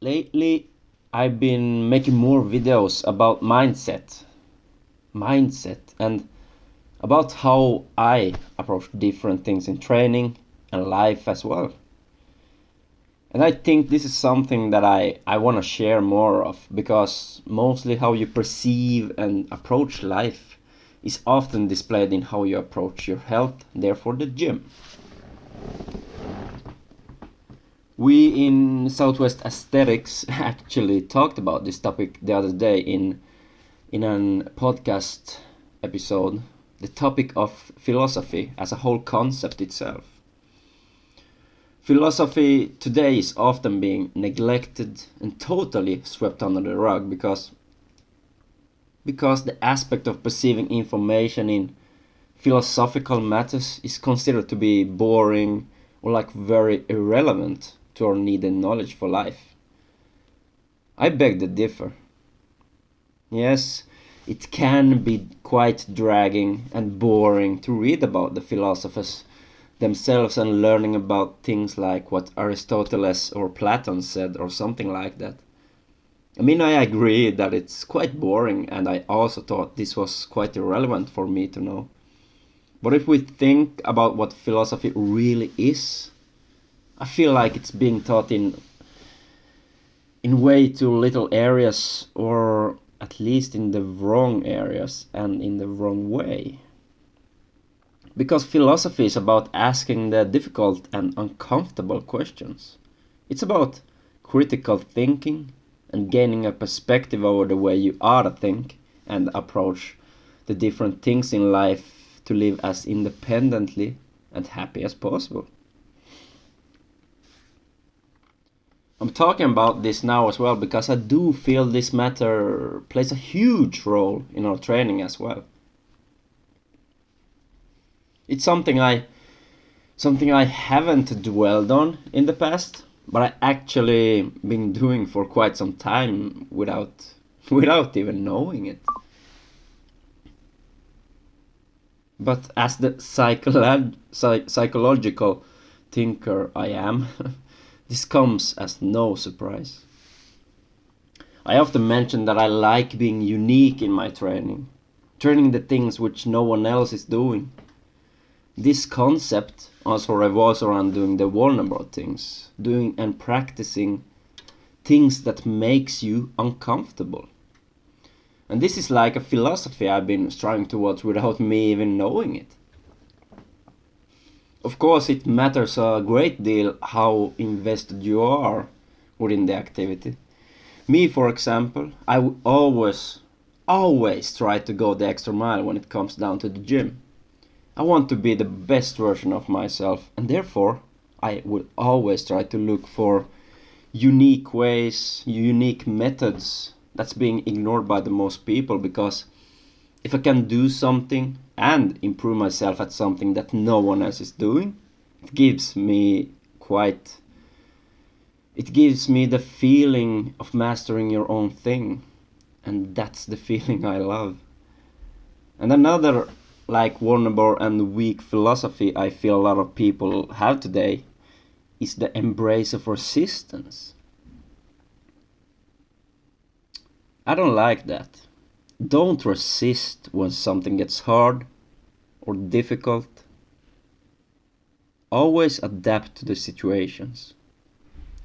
Lately, I've been making more videos about mindset, and about how I approach different things in training and life as well. And I think this is something that I want to share more of because mostly how you perceive and approach life is often displayed in how you approach your health, therefore the gym. We in Southwest Aesthetics actually talked about this topic the other day in a podcast episode, the topic of philosophy as a whole concept itself. Philosophy today is often being neglected and totally swept under the rug because the aspect of perceiving information in philosophical matters is considered to be boring or like very irrelevant to our needed knowledge for life. I beg to differ. Yes, it can be quite dragging and boring to read about the philosophers themselves and learning about things like what Aristotle or Plato said or something like that. I mean, I agree that it's quite boring, and I also thought this was quite irrelevant for me to know. But if we think about what philosophy really is, I feel like it's being taught in way too little areas, or at least in the wrong areas and in the wrong way. Because philosophy is about asking the difficult and uncomfortable questions. It's about critical thinking and gaining a perspective over the way you ought to think and approach the different things in life to live as independently and happy as possible. I'm talking about this now as well because I do feel this matter plays a huge role in our training as well. It's something I haven't dwelled on in the past, but I actually been doing for quite some time without even knowing it. But as the psychological thinker I am, this comes as no surprise. I often mention that I like being unique in my training the things which no one else is doing. This concept also revolves around doing the vulnerable things, doing and practicing things that makes you uncomfortable. And this is like a philosophy I've been striving towards without me even knowing it. Of course, it matters a great deal how invested you are within the activity. Me, for example, I would always try to go the extra mile when it comes down to the gym. I want to be the best version of myself, and therefore I will always try to look for unique ways, unique methods that's being ignored by the most people, because if I can do something and improve myself at something that no one else is doing, it gives me quite it gives me the feeling of mastering your own thing, and that's the feeling I love. And another like vulnerable and weak philosophy I feel a lot of people have today is the embrace of resistance. I don't like that. Don't resist when something gets hard or difficult. Always adapt to the situations.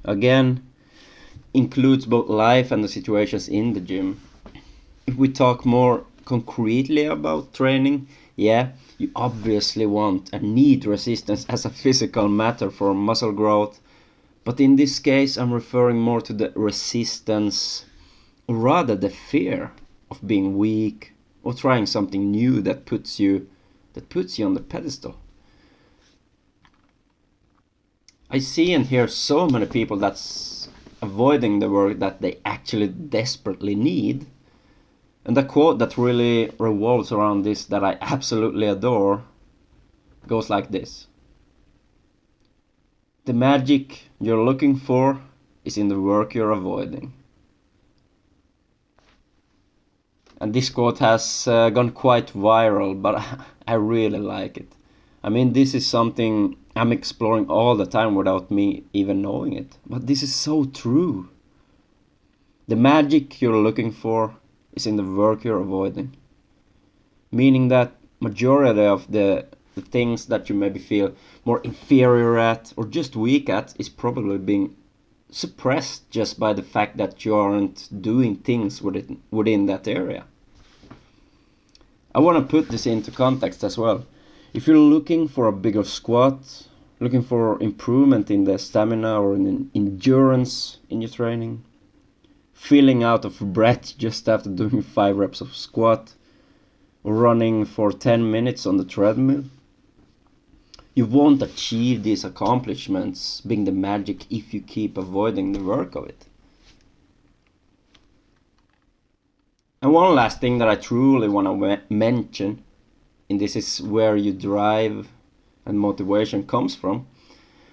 Again, includes both life and the situations in the gym. If we talk more concretely about training, yeah, you obviously want and need resistance as a physical matter for muscle growth. But in this case, I'm referring more to the resistance, or rather the fear of being weak or trying something new that puts you on the pedestal. I see and hear so many people that's avoiding the work that they actually desperately need. And the quote that really revolves around this that I absolutely adore goes like this: the magic you're looking for is in the work you're avoiding. And this quote has gone quite viral, but I really like it. I mean, this is something I'm exploring all the time without me even knowing it. But this is so true. The magic you're looking for is in the work you're avoiding. Meaning that majority of the things that you maybe feel more inferior at or just weak at is probably being suppressed just by the fact that you aren't doing things within that area. I want to put this into context as well. If you're looking for a bigger squat, looking for improvement in the stamina or in endurance in your training, feeling out of breath just after doing 5 reps of squat, or running for 10 minutes on the treadmill, you won't achieve these accomplishments being the magic if you keep avoiding the work of it. And one last thing that I truly want to mention, and this is where your drive and motivation comes from.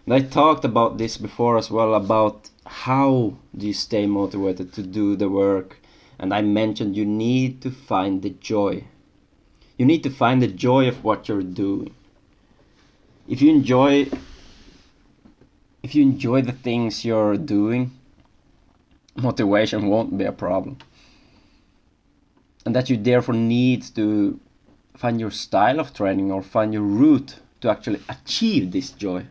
And I talked about this before as well, about how do you stay motivated to do the work. And I mentioned you need to find the joy. You need to find the joy of what you're doing. If you enjoy the things you're doing, motivation won't be a problem. And that you therefore need to find your style of training or find your route to actually achieve this joy.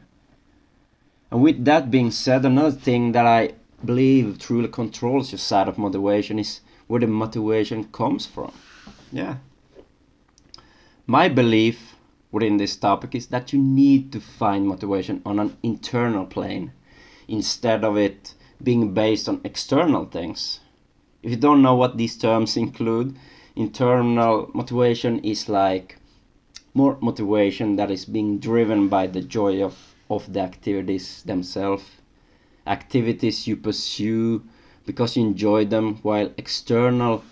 And with that being said, another thing that I believe truly controls your side of motivation is where the motivation comes from. Yeah. My belief within this topic is that you need to find motivation on an internal plane instead of it being based on external things. If you don't know what these terms include, internal motivation is like more motivation that is being driven by the joy of the activities themselves. Activities you pursue because you enjoy them, while external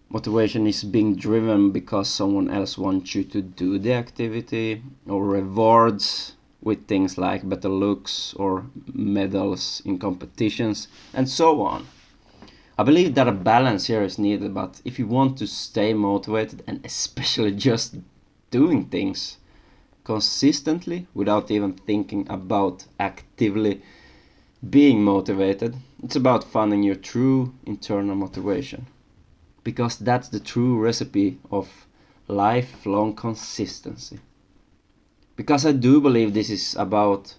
motivation is being driven because someone else wants you to do the activity, or rewards with things like better looks or medals in competitions and so on. I believe that a balance here is needed, but if you want to stay motivated and especially just doing things consistently without even thinking about actively being motivated, it's about finding your true internal motivation. Because that's the true recipe of lifelong consistency. Because I do believe this is about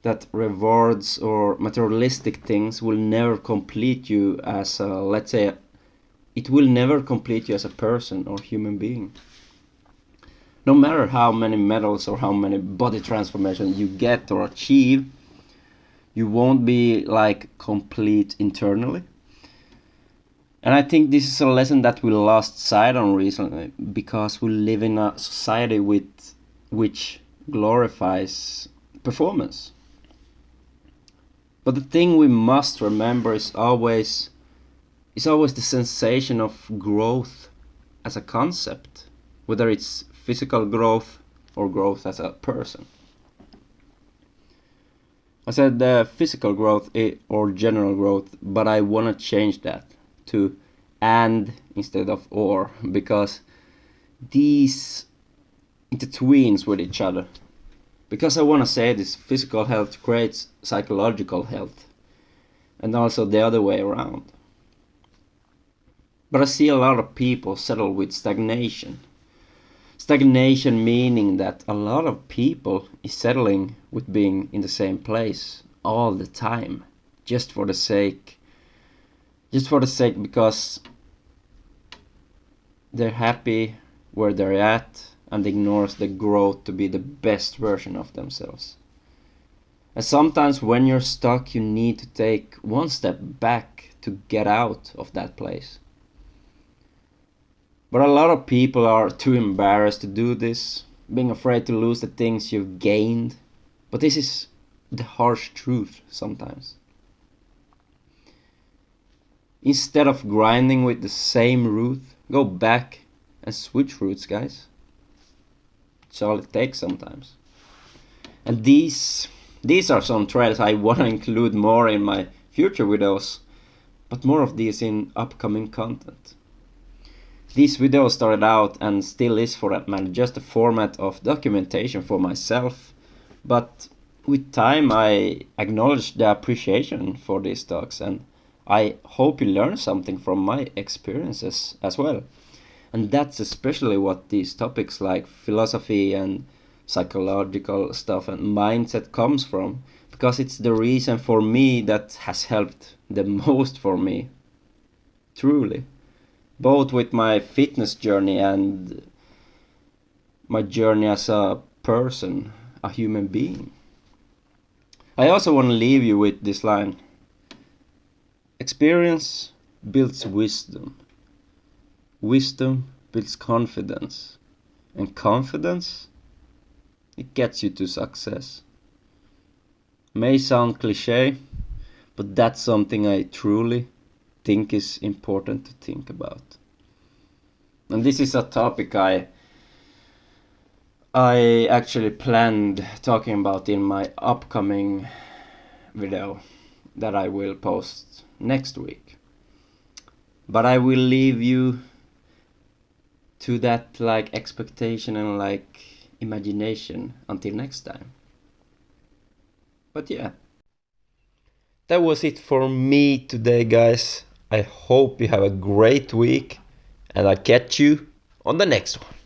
that rewards or materialistic things will never complete you as a, let's say, it will never complete you as a person or human being. No matter how many medals or how many body transformations you get or achieve, you won't be like complete internally. And I think this is a lesson that we lost sight on recently, because we live in a society which glorifies performance. But the thing we must remember is always the sensation of growth as a concept, whether it's physical growth or growth as a person. I said physical growth or general growth, but I want to change that to and instead of or, because these intertwines with each other. Because I want to say this, physical health creates psychological health, and also the other way around. But I see a lot of people settle with stagnation. Stagnation meaning that a lot of people is settling with being in the same place all the time, just for the sake because they're happy where they're at and ignores the growth to be the best version of themselves. And sometimes when you're stuck, you need to take one step back to get out of that place. But a lot of people are too embarrassed to do this, being afraid to lose the things you've gained. But this is the harsh truth sometimes. Instead of grinding with the same route, go back and switch routes, guys. It's all it takes sometimes. And these are some trails I want to include more in my future videos, but more of these in upcoming content. These videos started out, and still is for that matter, just a format of documentation for myself, but with time I acknowledged the appreciation for these talks, and I hope you learn something from my experiences as well. And that's especially what these topics like philosophy and psychological stuff and mindset comes from, because it's the reason for me that has helped the most for me, truly, both with my fitness journey and my journey as a person, a human being. I also want to leave you with this line: experience builds wisdom, wisdom builds confidence, and confidence, it gets you to success. May sound cliche, but that's something I truly think is important to think about. And this is a topic I actually planned talking about in my upcoming video that I will post next week. But I will leave you to that like expectation and like imagination until next time. But yeah, that was it for me today, guys. I hope you have a great week, and I'll catch you on the next one.